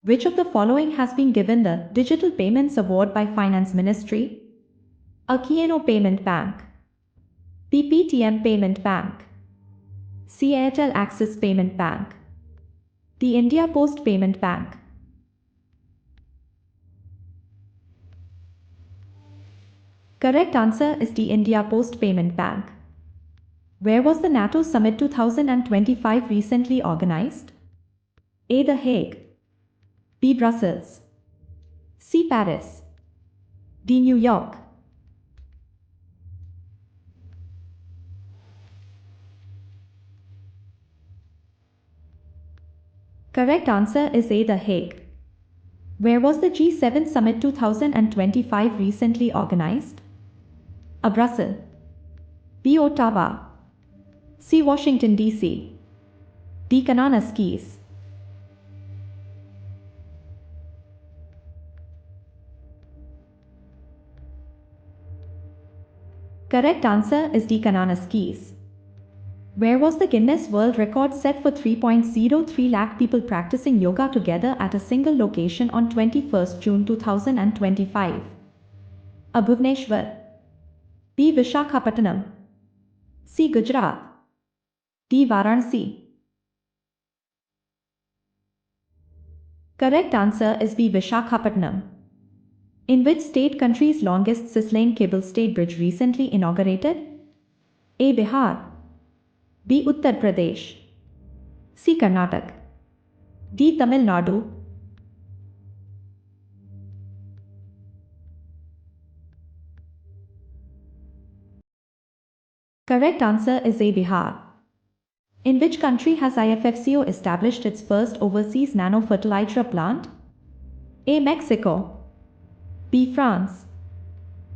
Which of the following has been given the Digital Payments Award by Finance Ministry? A Kieno Payment Bank, B Paytm Payment Bank, C Airtel Axis Payment Bank, D India Post Payment Bank. Correct answer is D India Post Payment Bank. Where was the NATO Summit 2025 recently organized? A. The Hague, B. Brussels, C. Paris, D. New York. Correct answer is A. The Hague. Where was the G7 Summit 2025 recently organized? A. Brussels, B. Ottawa, C. Washington DC, D. Kananaskis. Correct answer is D. Kananaskis. Where was the Guinness World Record set for 3.03 lakh people practicing yoga together at a single location on 21st June 2025? A. Bhubaneswar, B. Vishakhapatnam, C. Gujarat, D. Varanasi. Correct answer is B. Vishakhapatnam. In which state country's longest cis-lane cable stayed bridge recently inaugurated? A. Bihar, B. Uttar Pradesh, C. Karnataka, D. Tamil Nadu. Correct answer is A. Bihar. In which country has IFFCO established its first overseas nano-fertilizer plant? A. Mexico, B. France,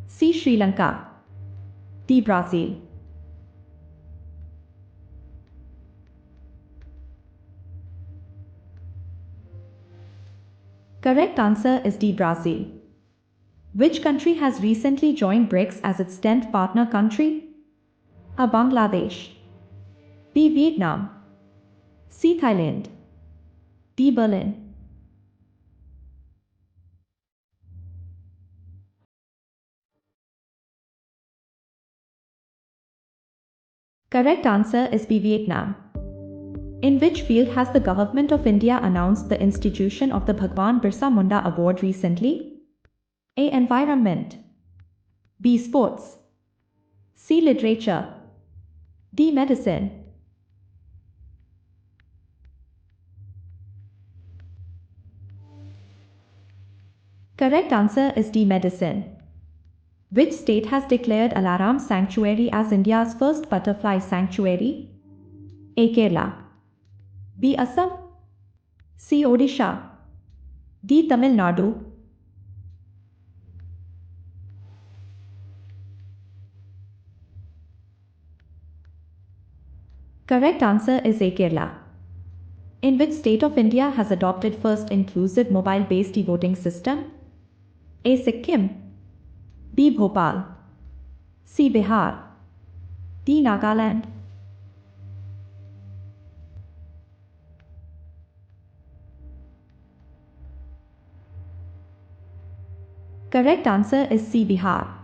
C. Sri Lanka, D. Brazil. Correct answer is D. Brazil. Which country has recently joined BRICS as its 10th partner country? A. Bangladesh, B. Vietnam, C. Thailand, D. Berlin. Correct answer is B. Vietnam. In which field has the Government of India announced the institution of the Bhagwan Birsa Munda Award recently? A. Environment, B. Sports, C. Literature, D. Medicine. Correct answer is D. Medicine. Which state has declared Alaram Sanctuary as India's first butterfly sanctuary? A. Kerala, B. Assam, C. Odisha, D. Tamil Nadu. Correct answer is A. Kerala. In which state of India has adopted first inclusive mobile-based e-voting system? A. Sikkim, B. Bhopal, C. Bihar, D. Nagaland. Correct answer is C. Bihar.